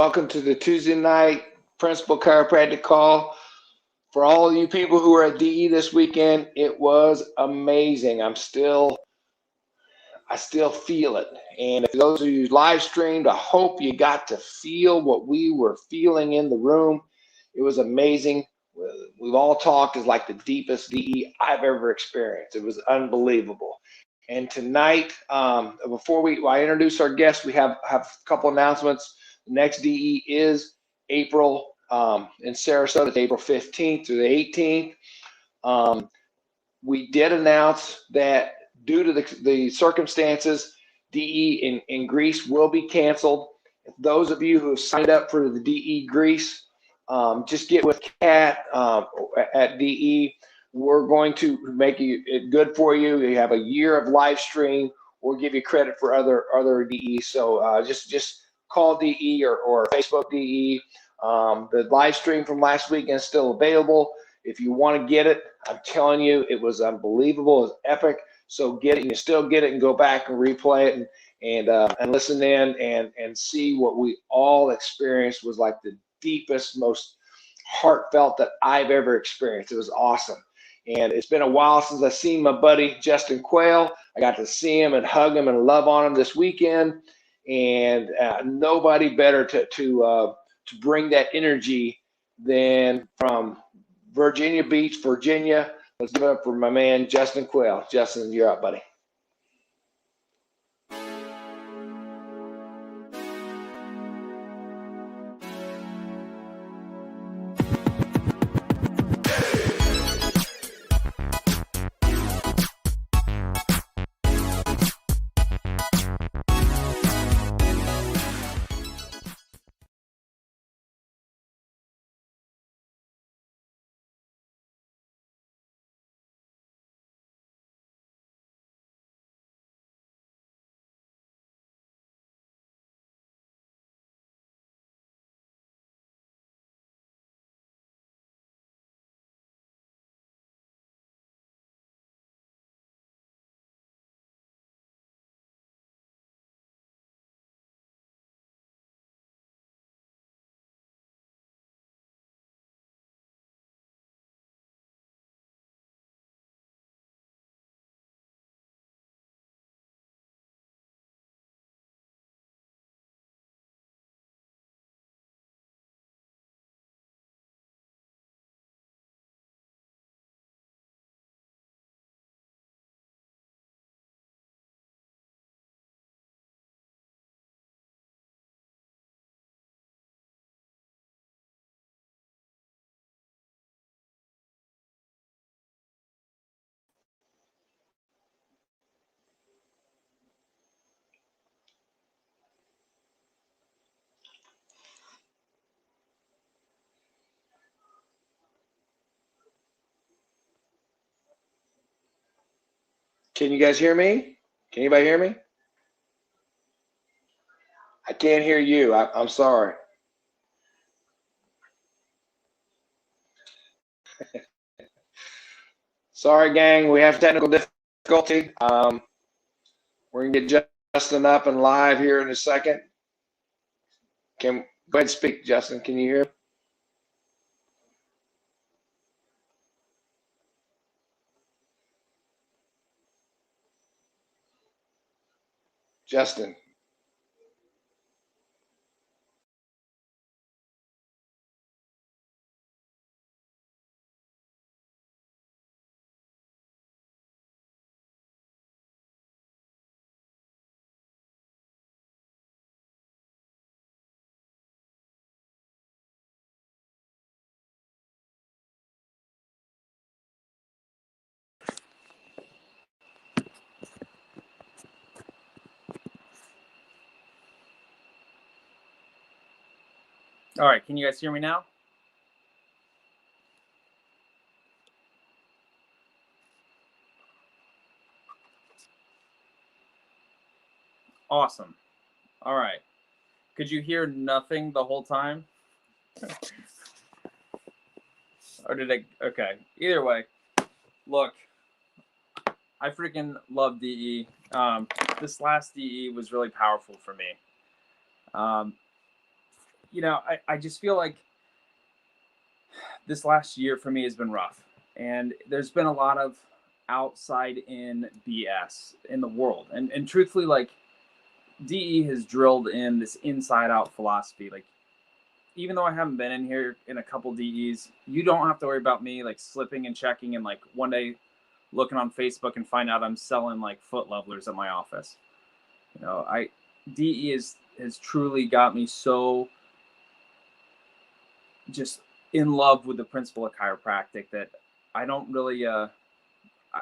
welcome to the Tuesday night Principal Chiropractic Call. For all of you people who were at DE this weekend, it was amazing. I still feel it. And for those of you who live streamed, I hope you got to feel what we were feeling in the room. It was amazing. We've all talked is like the deepest DE I've ever experienced. It was unbelievable. And tonight, before I introduce our guests, we have a couple announcements. The next DE is April in Sarasota. It's April 15th through the 18th. We did announce that due to the circumstances, DE in Greece will be canceled. Those of you who have signed up for the DE Greece, just get with Kat at DE. We're going to make it good for you. You have a year of live stream. We'll give you credit for other DE. So just call DE or Facebook DE. The live stream from last weekend is still available. If you want to get it, I'm telling you, it was unbelievable. It was epic. So get it. You can still get it and go back and replay it and listen in and see what we all experienced was like the deepest, most heartfelt that I've ever experienced. It was awesome. And it's been a while since I've seen my buddy Justin Quail. I got to see him and hug him and love on him this weekend. And nobody better to bring that energy than from Virginia Beach, Virginia. Let's give it up for my man Justin Quail. Justin, you're up, buddy. Can you guys hear me? Can anybody hear me? I can't hear you. I'm sorry. Sorry, gang. We have technical difficulty. We're going to get Justin up and live here in a second. Go ahead and speak, Justin. Can you hear? Justin. All right, can you guys hear me now? Awesome. All right. Could you hear nothing the whole time? Or did I? Okay. Either way, look, I freaking love DE. This last DE was really powerful for me. I just feel like this last year for me has been rough, and there's been a lot of outside in BS in the world, and truthfully, like, DE has drilled in this inside out philosophy. Like, even though I haven't been in here in a couple DEs, you don't have to worry about me like slipping and checking and like one day looking on Facebook and find out I'm selling like foot levelers at my office. I DE has truly got me so just in love with the principle of chiropractic that I don't really I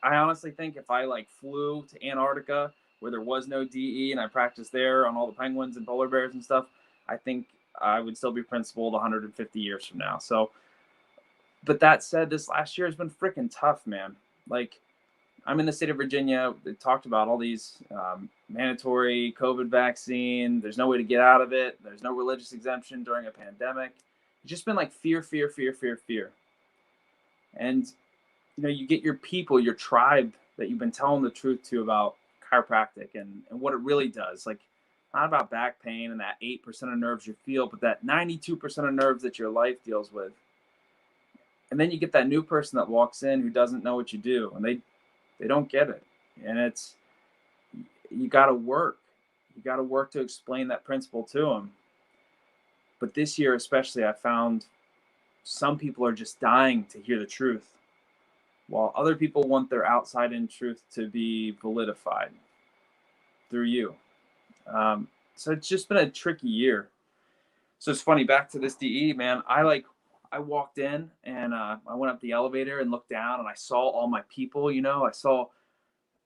honestly think if I like flew to Antarctica where there was no DE and I practiced there on all the penguins and polar bears and stuff, I think I would still be principled 150 years from now. So, but that said, this last year has been freaking tough, man. Like, I'm in the state of Virginia. They talked about all these mandatory COVID vaccine. There's no way to get out of it. There's no religious exemption during a pandemic. It's just been like fear, fear, fear, fear, fear. And, you get your people, your tribe that you've been telling the truth to about chiropractic and what it really does. Like, not about back pain and that 8% of nerves you feel, but that 92% of nerves that your life deals with. And then you get that new person that walks in who doesn't know what you do, and they don't get it. And you got to work. You got to work to explain that principle to them. But this year especially, I found some people are just dying to hear the truth, while other people want their outside in truth to be validified through you. So it's just been a tricky year. So it's funny, back to this DE, man. I walked in and I went up the elevator and looked down and I saw all my people. I saw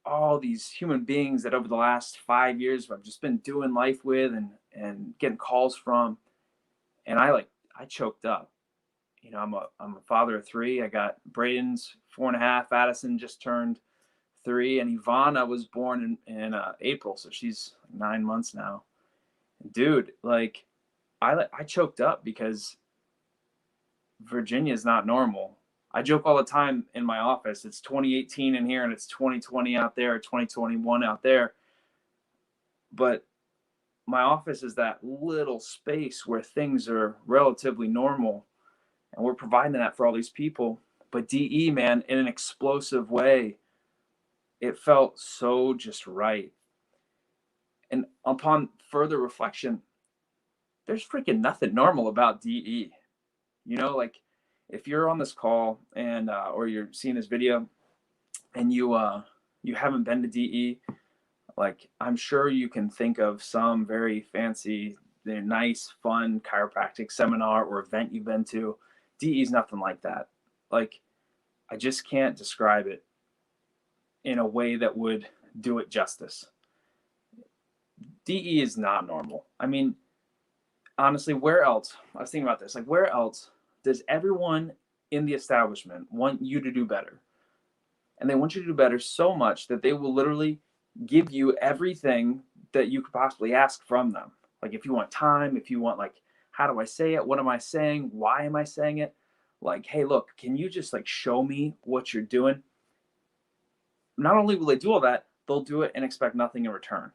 all these human beings that over the last 5 years I've just been doing life with and getting calls from. And I choked up. I'm a father of 3. I got Braden's 4.5. Addison just turned 3, and Ivana was born in April, so she's 9 months now. Dude, like, I choked up because Virginia is not normal. I joke all the time in my office. It's 2018 in here and it's 2020 out there, or 2021 out there. But my office is that little space where things are relatively normal, and we're providing that for all these people. But DE, man, in an explosive way, it felt so just right. And upon further reflection, there's freaking nothing normal about DE. Like, if you're on this call and or you're seeing this video and you haven't been to DE, like, I'm sure you can think of some very fancy, nice, fun chiropractic seminar or event you've been to. DE is nothing like that. Like, I just can't describe it in a way that would do it justice. DE is not normal. I mean, honestly, where else? I was thinking about this. Like, where else does everyone in the establishment want you to do better? And they want you to do better so much that they will literally give you everything that you could possibly ask from them. Like, if you want time, if you want, like, how do I say it? What am I saying? Why am I saying it? Like, hey, look, can you just like show me what you're doing? Not only will they do all that, they'll do it and expect nothing in return.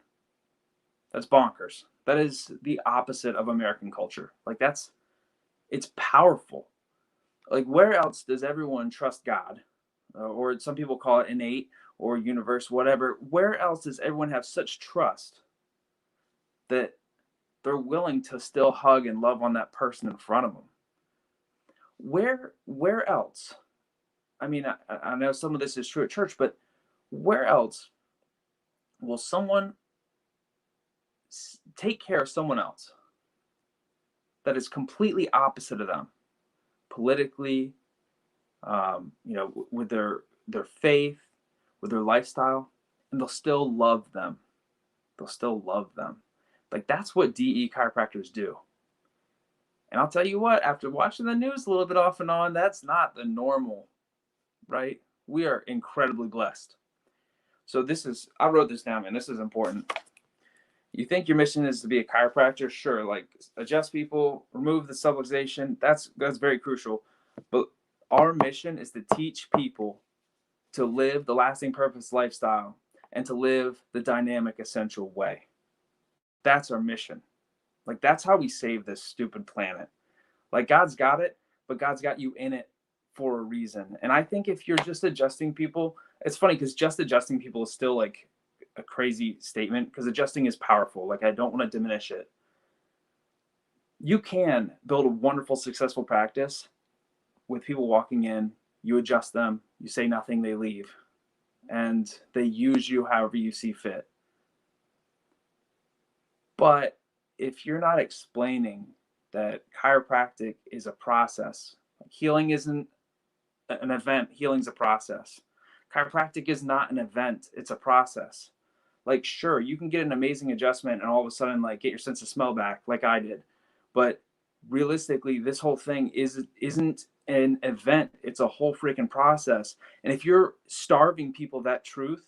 That's bonkers. That is the opposite of American culture. Like, it's powerful. Like, where else does everyone trust God? Or some people call it innate or universe, whatever. Where else does everyone have such trust that they're willing to still hug and love on that person in front of them? Where else? I mean, I know some of this is true at church, but where else will someone take care of someone else that is completely opposite of them, politically, with their faith, with their lifestyle, and they'll still love them? They'll still love them. Like, that's what DE chiropractors do. And I'll tell you what, after watching the news a little bit off and on, that's not the normal, right? We are incredibly blessed. So I wrote this down, man. This is important. You think your mission is to be a chiropractor? Sure, like, adjust people, remove the subluxation. That's very crucial. But our mission is to teach people to live the lasting purpose lifestyle and to live the dynamic essential way. That's our mission. Like, that's how we save this stupid planet. Like, God's got it, but God's got you in it for a reason. And I think if you're just adjusting people, it's funny because just adjusting people is still like a crazy statement, because adjusting is powerful. Like, I don't want to diminish it. You can build a wonderful, successful practice with people walking in. You adjust them, you say nothing, they leave, and they use you however you see fit. But if you're not explaining that chiropractic is a process, healing isn't an event, healing's a process. Chiropractic is not an event, it's a process. Like, sure, you can get an amazing adjustment and all of a sudden like get your sense of smell back like I did. But realistically, this whole thing isn't an event, it's a whole freaking process. And if you're starving people of that truth,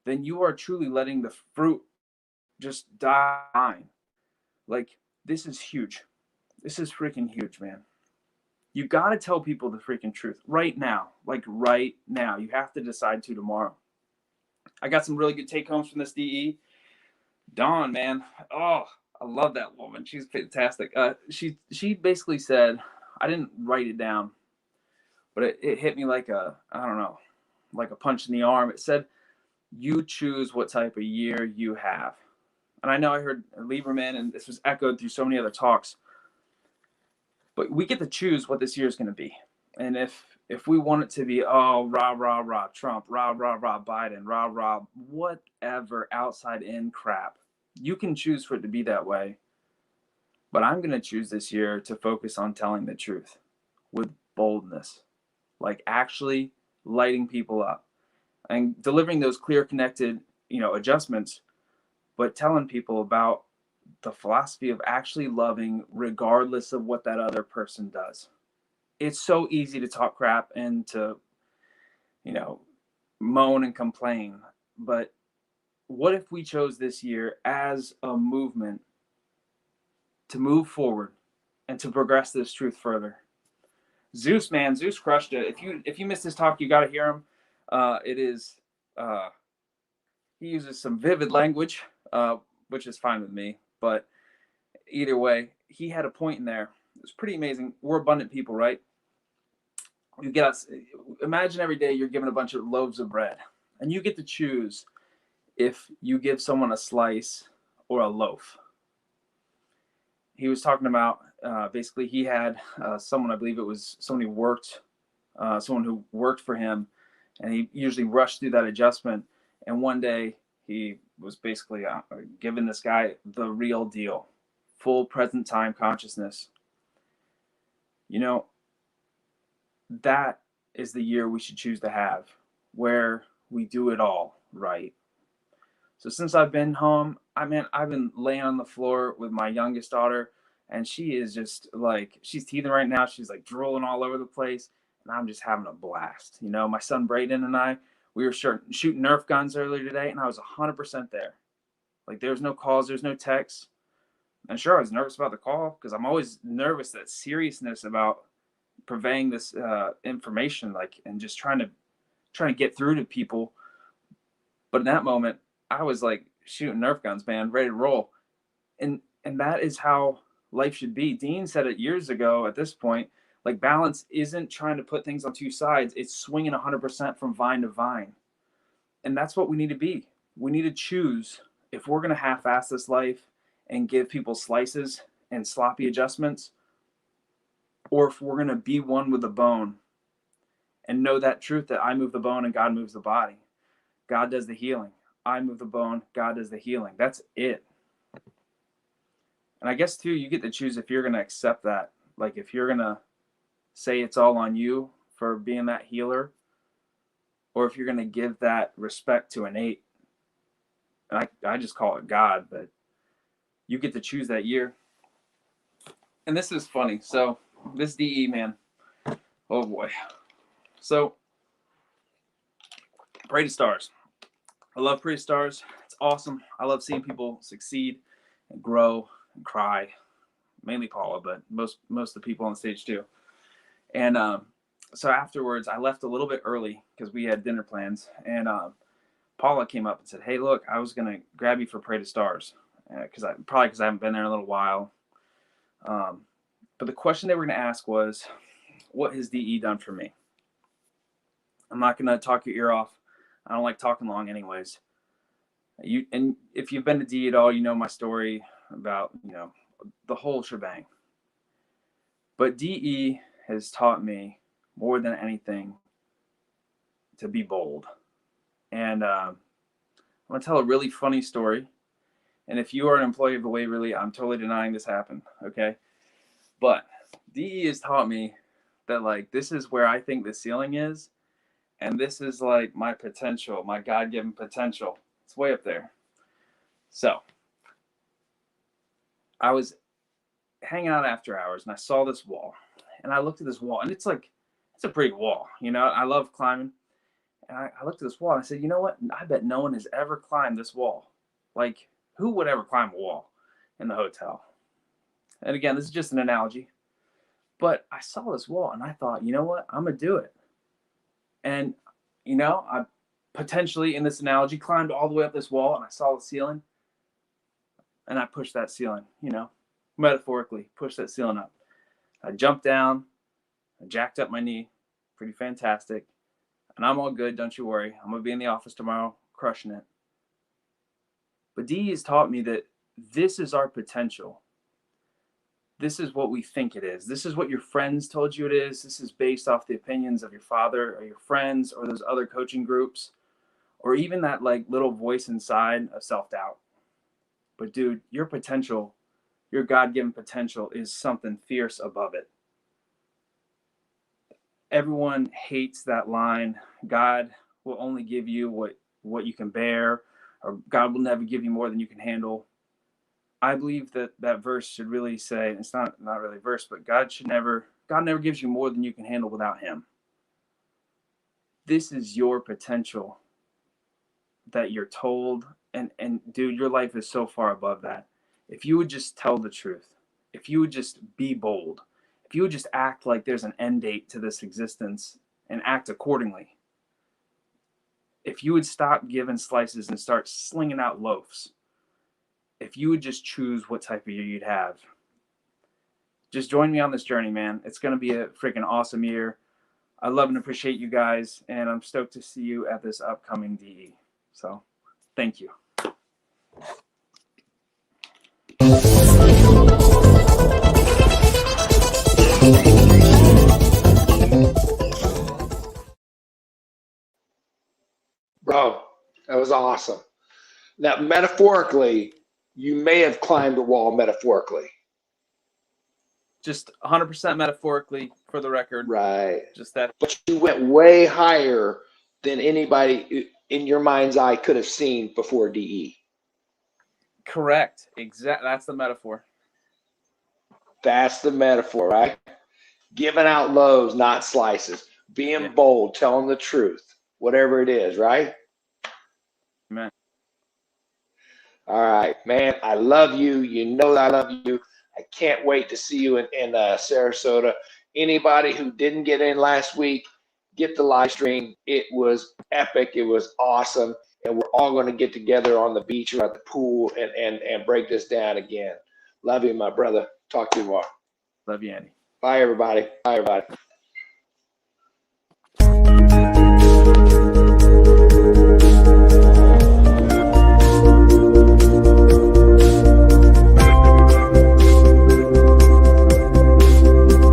then you are truly letting the fruit just die. Like, this is huge. This is freaking huge, man. You got to tell people the freaking truth right now. Like, right now. You have to decide to tomorrow. I got some really good take homes from this DE. Dawn, man. Oh, I love that woman. She's fantastic. She basically said, I didn't write it down, but it hit me like I don't know, like a punch in the arm. It said, you choose what type of year you have. And I know I heard Lieberman, and this was echoed through so many other talks, but we get to choose what this year is going to be. And if we want it to be, oh, rah, rah, rah, Trump, rah, rah, rah, Biden, rah, rah, whatever outside in crap, you can choose for it to be that way. But I'm going to choose this year to focus on telling the truth with boldness, like actually lighting people up and delivering those clear, connected, adjustments, but telling people about the philosophy of actually loving regardless of what that other person does. It's so easy to talk crap and to, moan and complain. But what if we chose this year as a movement to move forward and to progress this truth further? Zeus, man, Zeus crushed it. If you missed his talk, you got to hear him. He uses some vivid language, which is fine with me. But either way, he had a point in there. It was pretty amazing. We're abundant people, right? Imagine every day you're given a bunch of loaves of bread, and you get to choose if you give someone a slice or a loaf. He was talking about basically he had someone, I believe it was someone who worked for him, and he usually rushed through that adjustment. And one day he was basically giving this guy the real deal, full present time consciousness. That is the year we should choose to have, where we do it all right. So since I've been home, I've been laying on the floor with my youngest daughter, and she is just like, she's teething right now. She's like drooling all over the place, and I'm just having a blast. My son Brayden and I, we were shooting Nerf guns earlier today, and I was 100% there. Like, there was no calls, there's no texts. And sure, I was nervous about the call because I'm always nervous, that seriousness about purveying this information, like, and just trying to get through to people. But in that moment, I was like shooting Nerf guns, man, ready to roll. And that is how life should be. Dean said it years ago at this point, like, balance isn't trying to put things on two sides. It's swinging 100% from vine to vine. And that's what we need to be. We need to choose if we're going to half-ass this life and give people slices and sloppy adjustments, or if we're going to be one with the bone and know that truth that I move the bone and God moves the body. God does the healing. I move the bone. God does the healing. That's it. And I guess, too, you get to choose if you're going to accept that. Like, if you're going to say it's all on you for being that healer, or if you're going to give that respect to innate. And I just call it God, but you get to choose that year. And this is funny. So this DE, man, oh boy. So Pray to Stars. I love Pray to Stars. It's awesome. I love seeing people succeed and grow and cry. Mainly Paula, but most of the people on stage too. And so afterwards, I left a little bit early because we had dinner plans. And Paula came up and said, "Hey, look, I was gonna grab you for Pray to Stars because I haven't been there in a little while. But the question they were going to ask was, what has DE done for me? I'm not going to talk your ear off. I don't like talking long anyways. And if you've been to DE at all, you know my story about, the whole shebang. But DE has taught me more than anything to be bold. And I'm going to tell a really funny story. And if you are an employee of the Waverly, I'm totally denying this happened, okay? But DE has taught me that, like, this is where I think the ceiling is. And this is, like, my potential, my God-given potential. It's way up there. So I was hanging out after hours, and I saw this wall. And I looked at this wall, and it's a pretty wall. I love climbing. And I looked at this wall, and I said, you know what? I bet no one has ever climbed this wall. Like, who would ever climb a wall in the hotel? And again, this is just an analogy. But I saw this wall, and I thought, you know what? I'm going to do it. And, I potentially, in this analogy, climbed all the way up this wall, and I saw the ceiling. And I pushed that ceiling, metaphorically, pushed that ceiling up. I jumped down. I jacked up my knee. Pretty fantastic. And I'm all good. Don't you worry. I'm going to be in the office tomorrow, crushing it. But DE has taught me that this is our potential. This is what we think it is. This is what your friends told you it is. This is based off the opinions of your father or your friends or those other coaching groups, or even that little voice inside of self-doubt. But dude, your potential, your God-given potential is something fierce above it. Everyone hates that line, God will only give you what you can bear, or God will never give you more than you can handle. I believe that verse should really say, it's not really a verse, but God never gives you more than you can handle without him. This is your potential that you're told, and dude, your life is so far above that. If you would just tell the truth, if you would just be bold, if you would just act like there's an end date to this existence and act accordingly, if you would stop giving slices and start slinging out loaves, if you would just choose what type of year you'd have, just join me on this journey, man. It's going to be a freaking awesome year. I love and appreciate you guys, and I'm stoked to see you at this upcoming DE. So, thank you. Bro, that was awesome. Now, metaphorically, you may have climbed a wall metaphorically. Just 100% metaphorically, for the record. Right. Just that. But you went way higher than anybody in your mind's eye could have seen before DE. Correct. That's the metaphor. That's the metaphor, right? Giving out loaves, not slices. Being bold, telling the truth, whatever it is, right? Amen. All right, man. I love you. You know that I love you. I can't wait to see you in Sarasota. Anybody who didn't get in last week, get the live stream. It was epic. It was awesome. And we're all going to get together on the beach or at the pool and break this down again. Love you, my brother. Talk to you tomorrow. Love you, Andy. Bye, everybody. Bye, everybody.